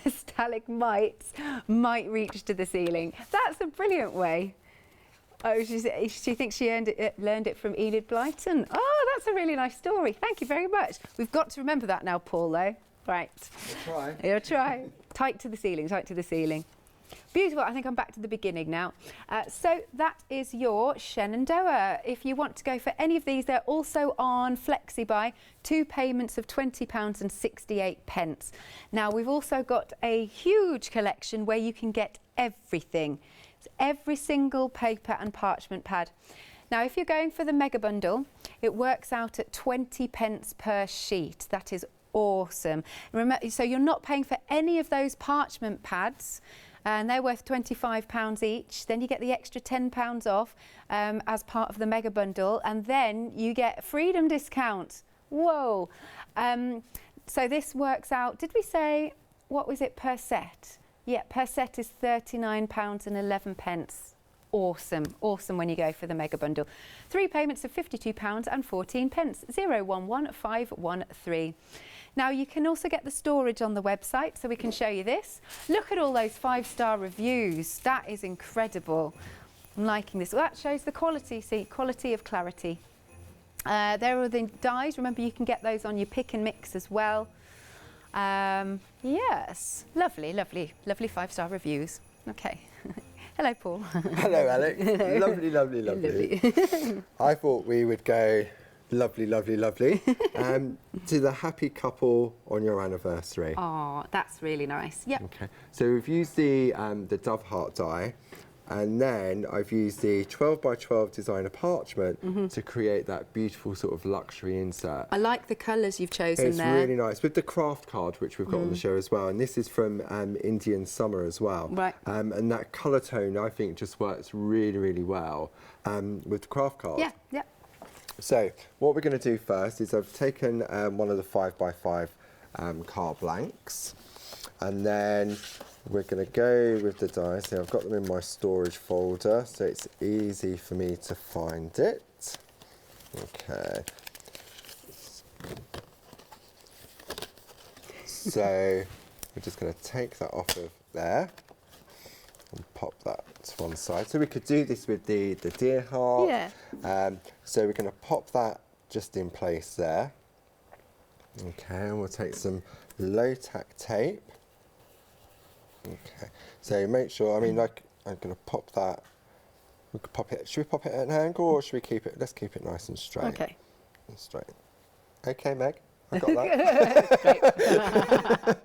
Stalagmites might reach to the ceiling. That's a brilliant way. Oh, she thinks she learned it from Enid Blyton. Oh, that's a really nice story. Thank you very much. We've got to remember that now, Paul, though. Right. We'll try. You'll try. Tight to the ceiling, tight to the ceiling. Beautiful. I think I'm back to the beginning now. So that is your Shenandoah. If you want to go for any of these, they're also on FlexiBuy, 2 payments of £20 and 68 pence. Now, we've also got a huge collection where you can get everything. It's every single paper and parchment pad. Now, if you're going for the mega bundle, it works out at 20 pence per sheet. That is awesome. Remember, so you're not paying for any of those parchment pads, and they're worth £25 each. Then you get the extra £10 off as part of the mega bundle, and then you get Freedom discount. Whoa. So this works out, did we say, what was it per set? Yeah, per set is £39 and 11 pence. Awesome, awesome when you go for the mega bundle. 3 payments of £52 and 14 pence, 011513. Now you can also get the storage on the website, so we can show you this. Look at all those 5-star reviews. That is incredible. I'm liking this. Well, that shows the quality, see, quality of clarity. There are the dies. Remember, you can get those on your pick and mix as well. Yes, lovely, lovely, lovely 5-star reviews. Okay. Hello, Paul. Hello, Alex. Lovely, lovely, lovely. I thought we would go lovely, lovely, lovely to the happy couple on your anniversary. Oh, that's really nice. Yep. Okay. So we've used the dove heart die, and then I've used the 12x12 designer parchment to create that beautiful sort of luxury insert. I like the colours you've chosen It's there. really nice, with the craft card, which we've got on the show as well. And this is from Indian Summer as well. Right. And that colour tone, I think, just works really, really well with the craft card. Yeah, yeah. So what we're going to do first is I've taken one of the 5x5 card blanks, and then we're going to go with the dies. So I've got them in my storage folder, so it's easy for me to find it. Okay. So we're just going to take that off of there and pop that to one side. So we could do this with the deer heart. Yeah. So we're going to pop that just in place there. Okay, and we'll take some low tack tape. Okay, so make sure, I mean, like, I'm going to pop that. We could pop it, should we pop it at an angle, or should we keep it, let's keep it nice and straight. Okay. And straight. Okay, Meg, I got that.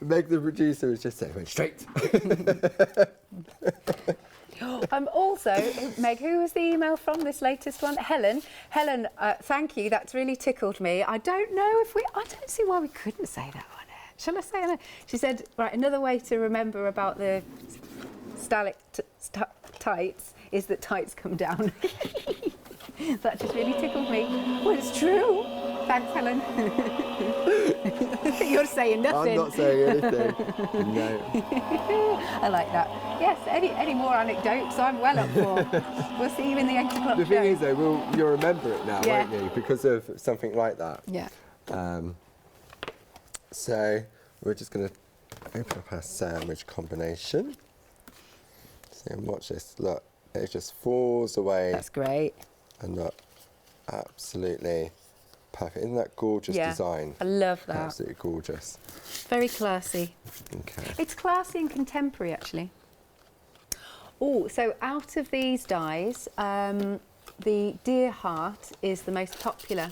Meg, the producer, was just saying, went straight. Also, Meg, who was the email from, this latest one? Helen. Helen, thank you. That's really tickled me. I don't see why we couldn't say that on air. Shall I say it? She said, right, another way to remember about the stalactites is that tights come down. That just really tickled me. Well, it's true. Thanks, Helen. You're saying nothing. I'm not saying anything. No. I like that. Yes, any more anecdotes I'm well up for. We'll see you in the 8 o'clock The show. thing is, though, you'll remember it now, Yeah. won't you? Because of something like that. Yeah. So we're just going to open up our sandwich combination. See, and watch this. Look, it just falls away. That's great. And look, absolutely perfect. Isn't that gorgeous design? I love that. Absolutely gorgeous. Very classy. Okay. It's classy and contemporary, actually. Oh, so out of these dies, the Deer Heart is the most popular.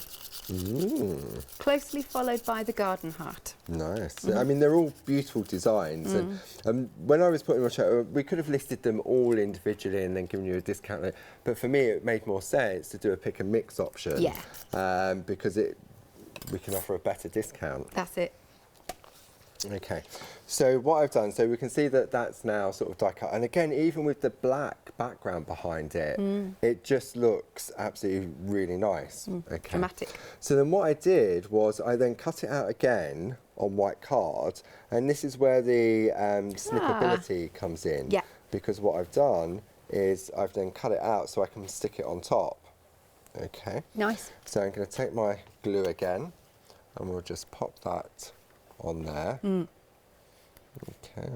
Closely followed by the Garden Heart. Nice. I mean, they're all beautiful designs. And when I was putting my show, we could have listed them all individually and then given you a discount. But for me, it made more sense to do a pick and mix option. Yeah. Because we can offer a better discount. That's it. Okay, so what I've done, so we can see that that's now sort of die cut. And again, even with the black background behind it, it just looks absolutely really nice. Okay. Dramatic. So then what I did was I then cut it out again on white card. And this is where the snippability comes in. Yeah. Because what I've done is I've then cut it out so I can stick it on top. Okay. Nice. So I'm going to take my glue again and we'll just pop that on there. Okay,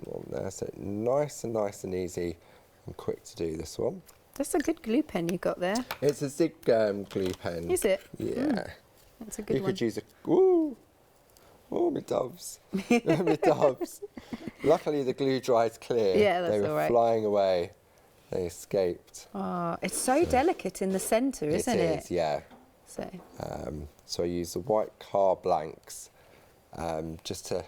on there. So nice and easy and quick to do this one. That's a good glue pen you got there. It's a Zig glue pen. Is it? Yeah. That's a good You one. could use a... Ooh! Oh, my doves. My doves. Luckily, the glue dried clear. Yeah, that's They were all right. flying away. They escaped. Oh, it's so delicate in the centre, isn't it? It is, yeah. So I use the white car blanks just to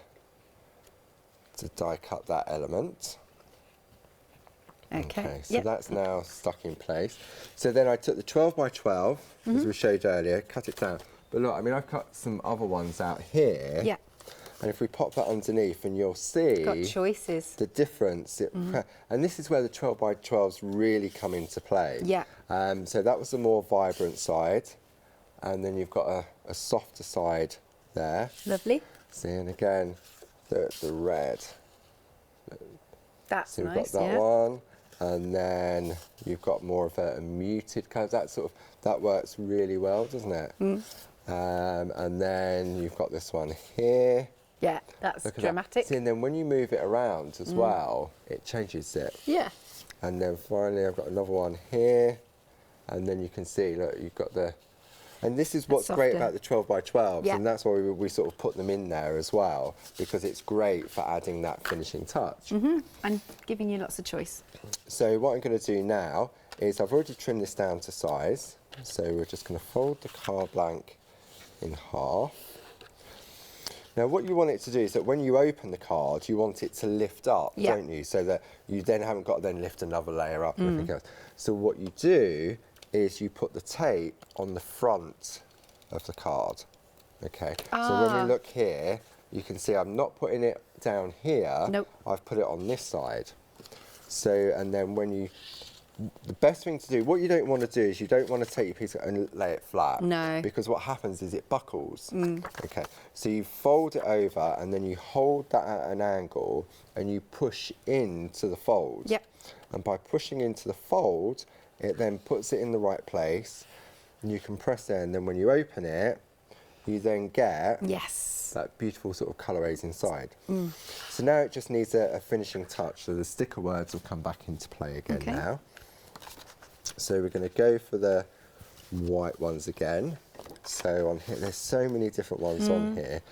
die cut that element. Okay. So that's now stuck in place. So then I took the 12 by 12, as we showed earlier, cut it down. But look, I mean, I've cut some other ones out here. Yeah. And if we pop that underneath, and you'll see Got choices. the difference. And this is where the 12 by 12s really come into play. Yeah. So that was the more vibrant side. And then you've got a softer side there. Lovely. See, and again, the red. That's So we've nice, got that yeah. one. And then you've got more of a muted colour. That works really well, doesn't it? And then you've got this one here. Yeah, that's Look at dramatic. that. See, and then when you move it around as well, it changes it. Yeah. And then finally I've got another one here. And then you can see, look, you've got the... And this is what's great softer. about the 12 by 12s, Yeah. and that's why we sort of put them in there as well, because it's great for adding that finishing touch. And giving you lots of choice. So what I'm going to do now is I've already trimmed this down to size, so we're just going to fold the card blank in half. Now what you want it to do is that when you open the card, you want it to lift up, Yeah. don't you? So that you then haven't got to then lift another layer up and everything else. So what you do is you put the tape on the front of the card. Okay, so when we look here, you can see I'm not putting it down here. Nope. I've put it on this side. So, and then when you, the best thing to do, what you don't want to do is you don't want to take your piece and lay it flat. No. Because what happens is it buckles. Okay, so you fold it over and then you hold that at an angle and you push into the fold. Yep. And by pushing into the fold, it then puts it in the right place and you can press it, and then when you open it, you then get Yes. that beautiful sort of colorays inside. So now it just needs a finishing touch, so the sticker words will come back into play again now. So we're going to go for the white ones again. So on here, there's so many different ones on here.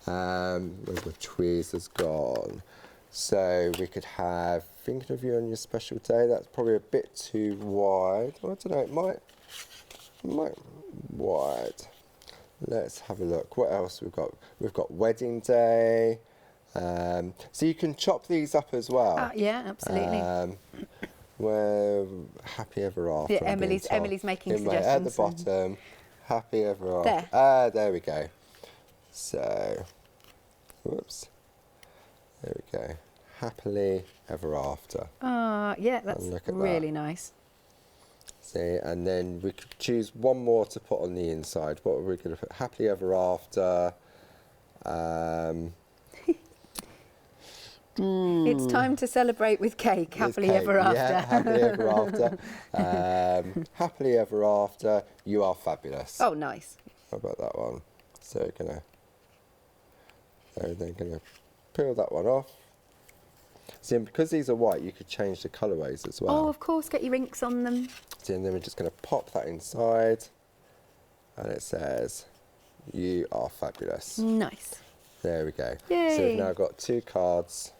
Where's the tweezers gone? So we could have Thinking of You on Your Special Day. That's probably a bit too wide. Well, I don't know, it might wide. let's have a look. What else we've got? We've got Wedding Day. So you can chop these up as well. Yeah, absolutely. Where Happy Ever After. Yeah, Emily's making suggestions. At the bottom, Happy Ever After. There we go. So, whoops. There we go. Happily Ever After. Yeah, that's really nice. See, and then we could choose one more to put on the inside. What are we going to put? Happily Ever After. It's time to celebrate with cake. Happily Ever After. Yeah, happily ever after. Happily Ever After. You Are Fabulous. Oh, nice. How about that one? So they're gonna peel that one off. See, and because these are white, you could change the colourways as well. Oh, of course, get your inks on them. See, and then we're just going to pop that inside, and it says, "You Are Fabulous." Nice. There we go. Yay. So we've now got 2 cards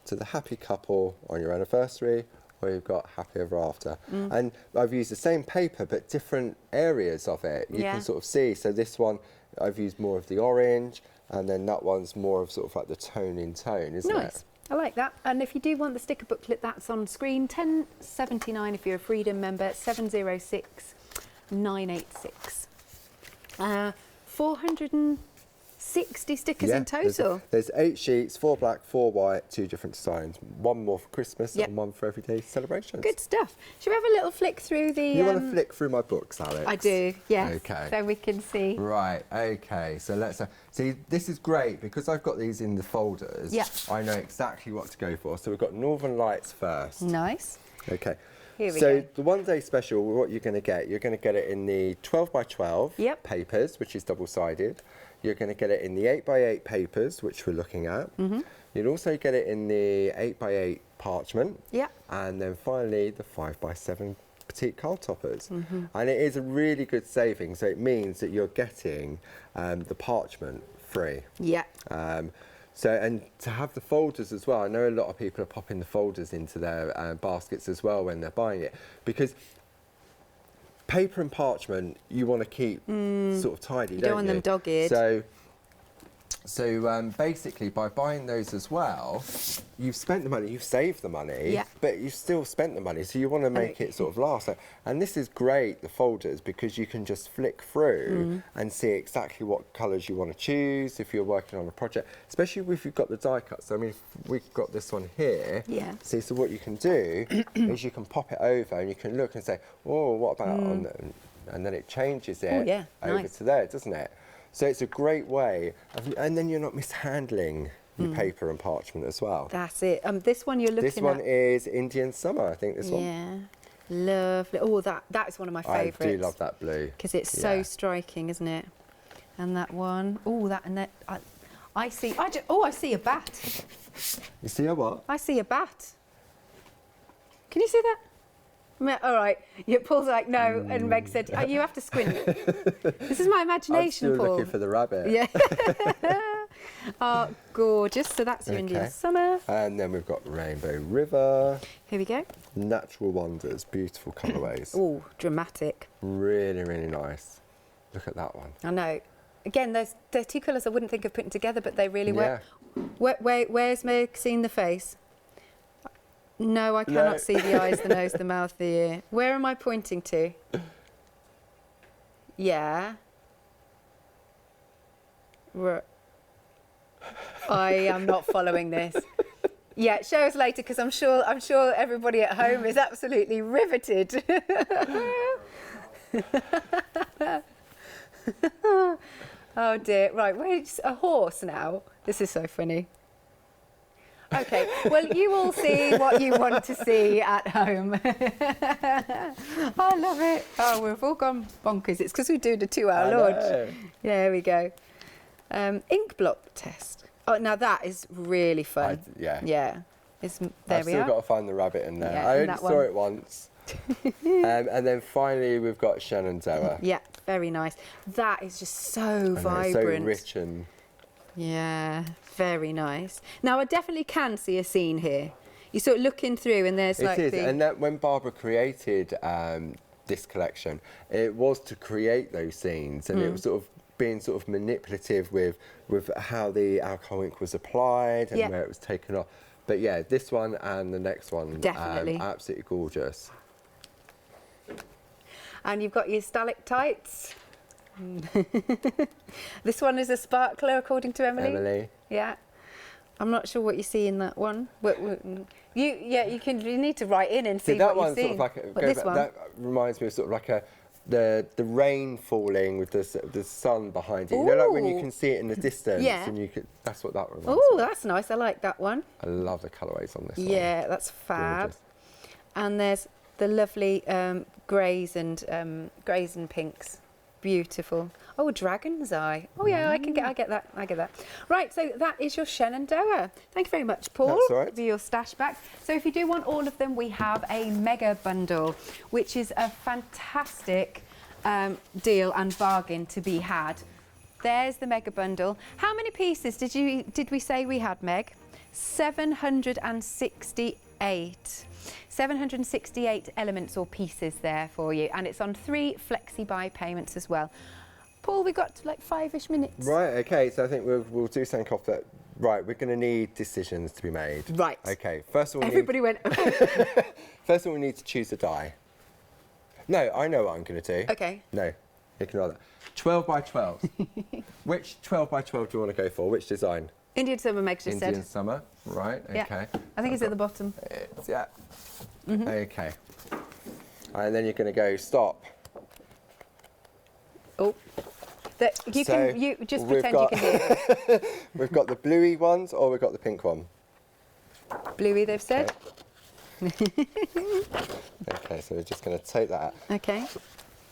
to the happy couple on your anniversary, or you've got Happy Ever After. And I've used the same paper, but different areas of it. You can sort of see. So this one, I've used more of the orange, and then that one's more of sort of like the tone in tone, isn't it? Nice. I like that. And if you do want the sticker booklet, that's on screen. $10.79 if you're a Freedom member. 706 986. 460 stickers in total. There's 8 sheets, 4 black, 4 white, 2 different designs. One more for Christmas and one for everyday celebrations. Good stuff. Should we have a little flick through the... You want to flick through my books, Alex? I do, yes. Okay. So we can see. Right, okay. So let's... see, this is great because I've got these in the folders. Yeah. I know exactly what to go for. So we've got Northern Lights first. Nice. Okay. Here we so go. the one day special, what you're going to get it in the 12 by 12 papers, which is double-sided. You're going to get it in the 8 by 8 papers, which we're looking at. You'll also get it in the 8 by 8 parchment. Yeah. And then finally, the 5 by 7 petite card toppers. And it is a really good saving. So it means that you're getting the parchment free. Yeah. So, and to have the folders as well, I know a lot of people are popping the folders into their baskets as well when they're buying it, because paper and parchment you want to keep sort of tidy, you don't want them dog-eared. So basically, by buying those as well, you've spent the money, you've saved the money, but you've still spent the money, so you want to make it sort of last. And this is great, the folders, because you can just flick through and see exactly what colours you want to choose if you're working on a project, especially if you've got the die cuts. So, I mean, if we've got this one here. Yeah. See, so what you can do is you can pop it over and you can look and say, oh, what about on the, and then it changes it over to there, doesn't it? So it's a great way, and then you're not mishandling your paper and parchment as well. That's it. This one you're looking at. This one is Indian Summer, I think this one. Yeah, lovely. Oh, that's one of my favourites. I do love that blue. Because it's so striking, isn't it? And that one, I see a bat. You see a what? I see a bat. Can you see that? All right, Paul's like, no, and Meg said, oh, you have to squint. This is my imagination, I'm still Paul. looking for the rabbit. Yeah. Oh, gorgeous. So that's your Indian Summer. And then we've got Rainbow River. Here we go. Natural Wonders, beautiful colourways. Oh, dramatic. Really, really nice. Look at that one. I know. Again, they're 2 colours I wouldn't think of putting together, but they really work. Where's Meg seeing the face? No, I cannot see the eyes, the nose, the mouth, the ear. Where am I pointing to? Yeah. I am not following this. Yeah, show us later, because I'm sure everybody at home is absolutely riveted. Oh dear. Right, where's a horse now? This is so funny. Okay, well, you all see what you want to see at home. I love it. Oh, we've all gone bonkers. It's because we do the 2-hour launch. There we go. Ink block test. Oh, now that is really fun. Yeah. There I've we still are. got to find the rabbit in there. Yeah, I only saw it once. And then finally we've got Shenandoah. Yeah, very nice. That is just so vibrant. So rich and... Yeah, very nice. Now I definitely can see a scene here. You're sort of looking through and there's like It is, and that when Barbara created this collection, it was to create those scenes, and it was sort of being sort of manipulative with how the alcohol ink was applied and where it was taken off. But yeah, this one and the next one, Definitely. absolutely gorgeous. And you've got your stalactites. This one is a sparkler, according to Emily. Emily. Yeah. I'm not sure what you see in that one. But you need to write in and see that what you see. Sort of like that reminds me of sort of like the rain falling with the sun behind it. You know, like when you can see it in the distance, and that's what that reminds me. Oh, that's nice. I like that one. I love the colourways on this one. Yeah, that's fab. Gorgeous. And there's the lovely greys and pinks. Beautiful. Oh, dragon's eye. Oh yeah, I get that. Right, so that is your Shenandoah. Thank you very much, Paul. That's all right. For your stash back. So if you do want all of them, we have a mega bundle, which is a fantastic deal and bargain to be had. There's the mega bundle. How many pieces did we say we had, Meg? 768. 768 elements or pieces there for you, and it's on 3 flexi-buy payments as well. Paul, we've got like 5-ish minutes. Right, okay, so I think we'll do something off that. Right, we're going to need decisions to be made. Right. Okay, first of all, everybody went, first of all, we need to choose a die. No, I know what I'm going to do. Okay. No, ignore that. 12 by 12. Which 12 by 12 do you want to go for? Which design? Indian Summer, Meg just said. Indian Summer, right, Yeah. okay. I think it's at the bottom. Yeah. Okay. And then you're going to go stop. Oh. You just we've pretend you can hear. We've got the bluey ones or we've got the pink one? Bluey, they've said. Okay, so we're just going to take that out. Okay.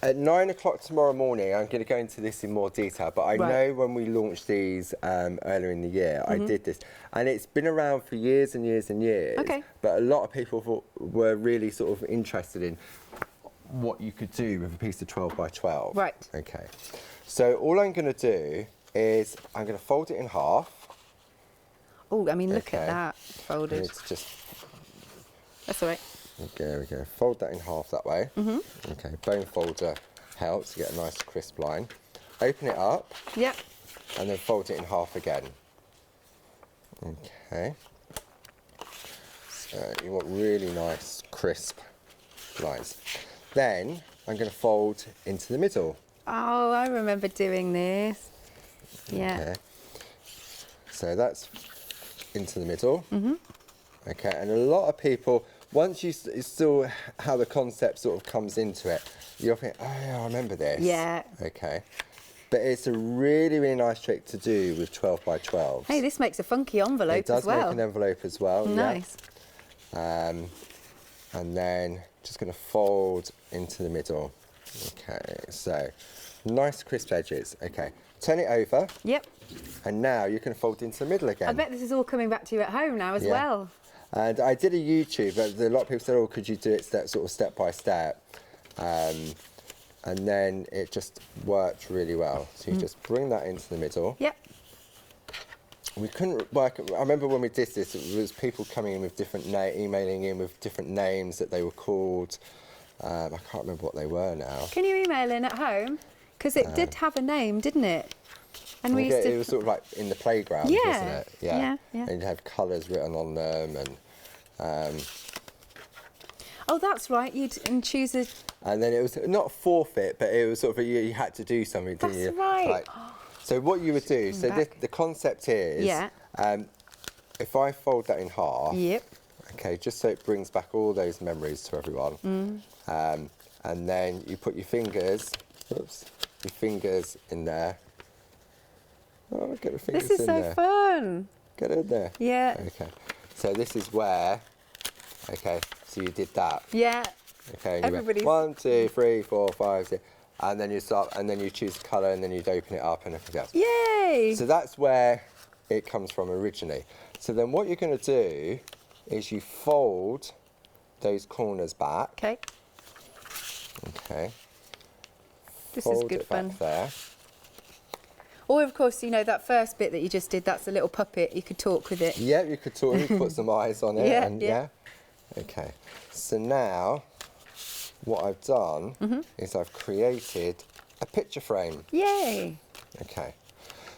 At 9 o'clock tomorrow morning, I'm going to go into this in more detail, but I know when we launched these earlier in the year, I did this. And it's been around for years and years and years. Okay. But a lot of people were really sort of interested in what you could do with a piece of 12 by 12. Right. Okay. So all I'm going to do is I'm going to fold it in half. Oh, I mean, look at that folded. It's just... That's all right. There we go. Fold that in half that way. Okay, bone folder helps to get a nice crisp line. Open it up. Yep. And then fold it in half again. Okay. So you want really nice, crisp lines. Then I'm going to fold into the middle. Oh, I remember doing this. Yeah. Okay. So that's into the middle. Okay, and a lot of people, once you still how the concept sort of comes into it, you'll think, oh yeah, I remember this. Yeah. Okay. But it's a really, really nice trick to do with 12 by 12. Hey, this makes a funky envelope as well. It does make well. an envelope as well. Nice. Yeah. And then just going to fold into the middle. Okay, so nice crisp edges. Okay, turn it over. Yep. And now you can fold into the middle again. I bet this is all coming back to you at home now as well. And I did a YouTube, but a lot of people said, oh, could you do it step by step? And then it just worked really well. So you just bring that into the middle. Yep. We couldn't work, I remember when we did this, it was people coming in with different, emailing in with different names that they were called. I can't remember what they were now. Can you email in at home? Because it did have a name, didn't it? And we used to... It was sort of like in the playground, wasn't it? Yeah. And you'd have colours written on them and... Oh, that's right. You'd choose a... And then it was not forfeit, but it was sort of you had to do something, didn't you? That's right. Like, so what you would do, so the concept is, if I fold that in half, Yep. okay, just so it brings back all those memories to everyone, and then you put your fingers, in there. Oh, get the fingers in there. This is so fun. Get in there. Yeah. Okay, so this is where, okay, so you did that. Yeah. Okay, and you went 1, 2, 3, 4, 5, 6, and then you start, and then you choose a colour, and then you'd open it up and everything else. Yay! So that's where it comes from originally. So then what you're going to do is you fold those corners back. Okay. Okay. This Fold is good it back fun. there. Or of course, you know, that first bit that you just did, that's a little puppet. You could talk with it. Yeah, you could talk, you could put some eyes on it. Yeah. Okay. So now, what I've done is I've created a picture frame. Yay! Okay.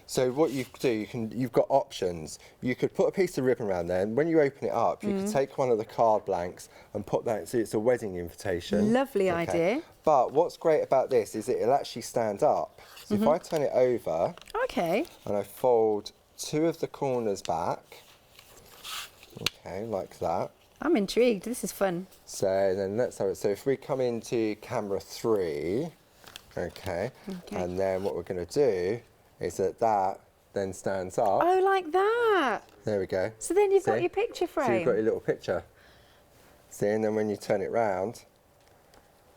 So what you do, you've got options. You could put a piece of ribbon around there, and when you open it up, you could take one of the card blanks and put that, so it's a wedding invitation. Lovely idea. But what's great about this is it'll actually stand up. So if I turn it over, Okay. and I fold 2 of the corners back, okay, like that. I'm intrigued. This is fun. So then let's have it. So if we come into camera 3, okay, and then what we're going to do is that then stands up. Oh, like that. There we go. So then you've got See? your picture frame. So you've got your little picture. See, and then when you turn it round,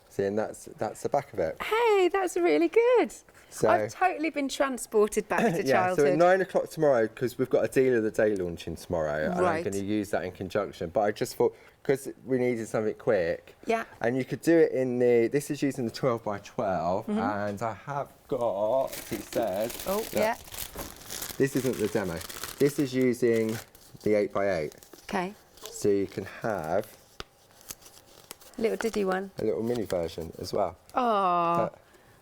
see, and that's the back of it. Hey, that's really good. So, I've totally been transported back to yeah, so childhood. at 9 o'clock tomorrow, because we've got a deal of the day launching tomorrow, and I'm Right. going to use that in conjunction. But I just thought, because we needed something quick, Yeah. and you could do it in this is using the 12 by 12, and I have got, it says, Oh, look, yeah. this isn't the demo. This is using the 8 by 8. Okay. So you can have Little diddy one. a little mini version as well. Oh.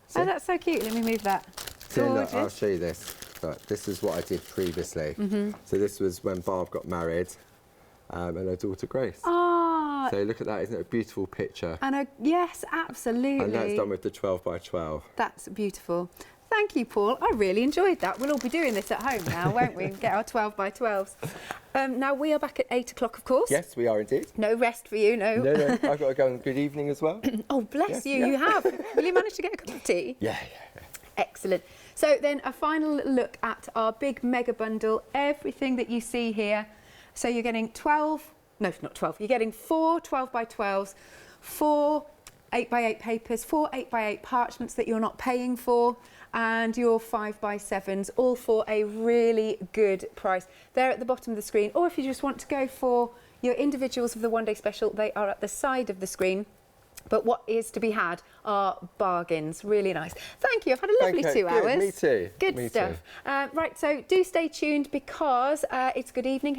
See? Oh, that's so cute. Let me move that. See, look, I'll Gorgeous. show you this. Look, this is what I did previously. So this was when Barb got married, and her daughter Grace. Oh. So look at that, isn't it a beautiful picture? And yes, absolutely. And that's done with the 12 by 12. That's beautiful. Thank you, Paul. I really enjoyed that. We'll all be doing this at home now, won't we? Get our 12 by 12s. Now, we are back at 8 o'clock, of course. Yes, we are indeed. No rest for you, no. No, I've got to go on good evening as well. Oh, bless Yes, you, yeah. you have. Will you manage to get a cup of tea? Yeah. Excellent. So then a final look at our big mega bundle, everything that you see here. So you're getting 12, no, not 12, you're getting 4 12 by 12s, 4 8 by 8 papers, 4 8 by 8 parchments that you're not paying for, and your 5 by 7s, all for a really good price. They're at the bottom of the screen, or if you just want to go for your individuals of the one day special, they are at the side of the screen. But what is to be had are bargains. Really nice. Thank you. I've had a lovely Okay, 2 good. hours. Me too. Good Me stuff. Right, so do stay tuned because it's good evening.